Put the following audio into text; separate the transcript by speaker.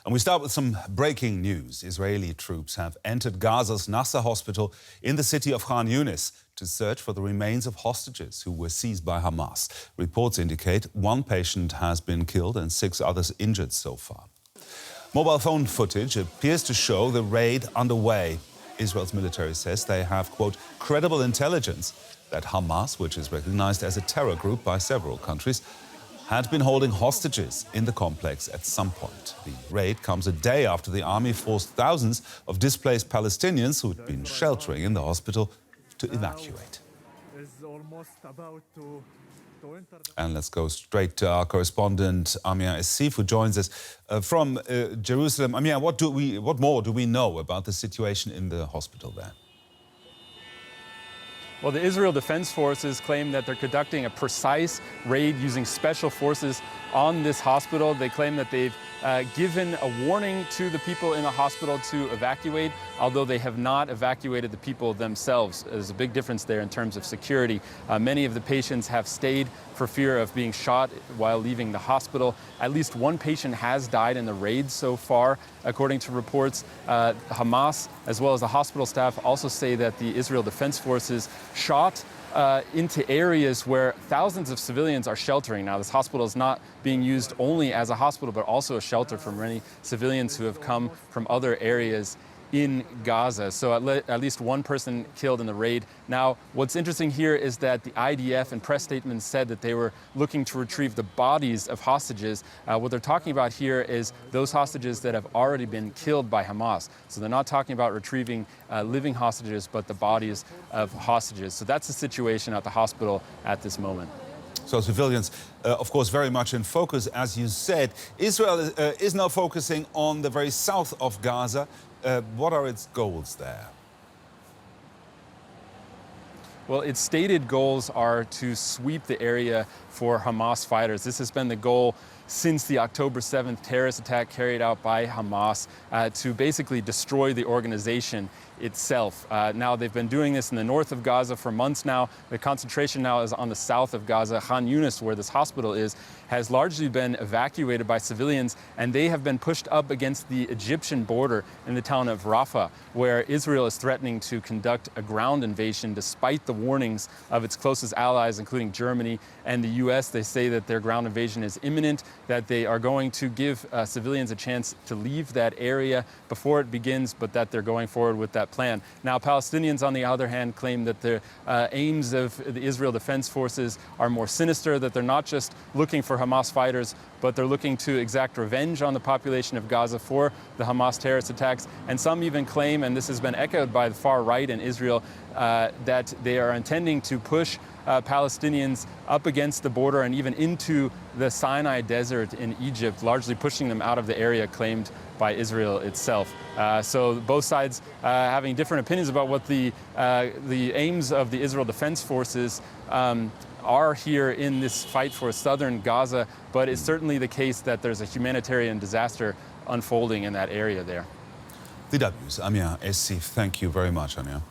Speaker 1: And we start with some breaking news. Israeli troops have entered Gaza's Nasser Hospital in the city of Khan Younis to search for the remains of hostages who were seized by Hamas. Reports indicate one patient has been killed and 6 others injured so far. Mobile phone footage appears to show the raid underway. Israel's military says they have, quote, credible intelligence that Hamas, which is recognized as a terror group by several countries, had been holding hostages in the complex at some point. The raid comes a day after the army forced thousands of displaced Palestinians who had been sheltering in the hospital to evacuate. And let's go straight to our correspondent, Amir Essif, who joins us from Jerusalem. Amir, what more do we know about the situation in the hospital there?
Speaker 2: Well, the Israel Defense Forces claim that they're conducting a precise raid using special forces on this hospital. They claim that they've given a warning to the people in the hospital to evacuate, although they have not evacuated the people themselves. There's a big difference there in terms of security. Many of the patients have stayed for fear of being shot while leaving the hospital. At least one patient has died in the raid so far, according to reports. Hamas, as well as the hospital staff, also say that the Israel Defense Forces shot into areas where thousands of civilians are sheltering. Now, this hospital is not being used only as a hospital, but also a shelter for many civilians who have come from other areas in Gaza. So at least one person killed in the raid. Now, what's interesting here is that the IDF in press statements said that they were looking to retrieve the bodies of hostages. What they're talking about here is those hostages that have already been killed by Hamas. So they're not talking about retrieving living hostages, but the bodies of hostages. So that's the situation at the hospital at this moment.
Speaker 1: So civilians, of course, very much in focus, as you said. Israel is now focusing on the very south of Gaza. What are its goals there?
Speaker 2: Well, its stated goals are to sweep the area for Hamas fighters. This has been the goal since the October 7th terrorist attack carried out by Hamas to basically destroy the organization itself. Now, they've been doing this in the north of Gaza for months now. The concentration now is on the south of Gaza. Khan Younis, where this hospital is, has largely been evacuated by civilians, and they have been pushed up against the Egyptian border in the town of Rafah, where Israel is threatening to conduct a ground invasion despite the warnings of its closest allies, including Germany and the U.S. They say that their ground invasion is imminent, that they are going to give civilians a chance to leave that area before it begins, but that they're going forward with that plan. Now, Palestinians, on the other hand, claim that the aims of the Israel Defense Forces are more sinister, that they're not just looking for Hamas fighters, but they're looking to exact revenge on the population of Gaza for the Hamas terrorist attacks. And some even claim, and this has been echoed by the far right in Israel, that they are intending to push Palestinians up against the border and even into the Sinai desert in Egypt, largely pushing them out of the area claimed by Israel itself. So both sides having different opinions about what the aims of the Israel Defense Forces are here in this fight for southern Gaza, but it's certainly the case that there's a humanitarian disaster unfolding in that area there.
Speaker 1: DW's Amir Essif, thank you very much, Amir.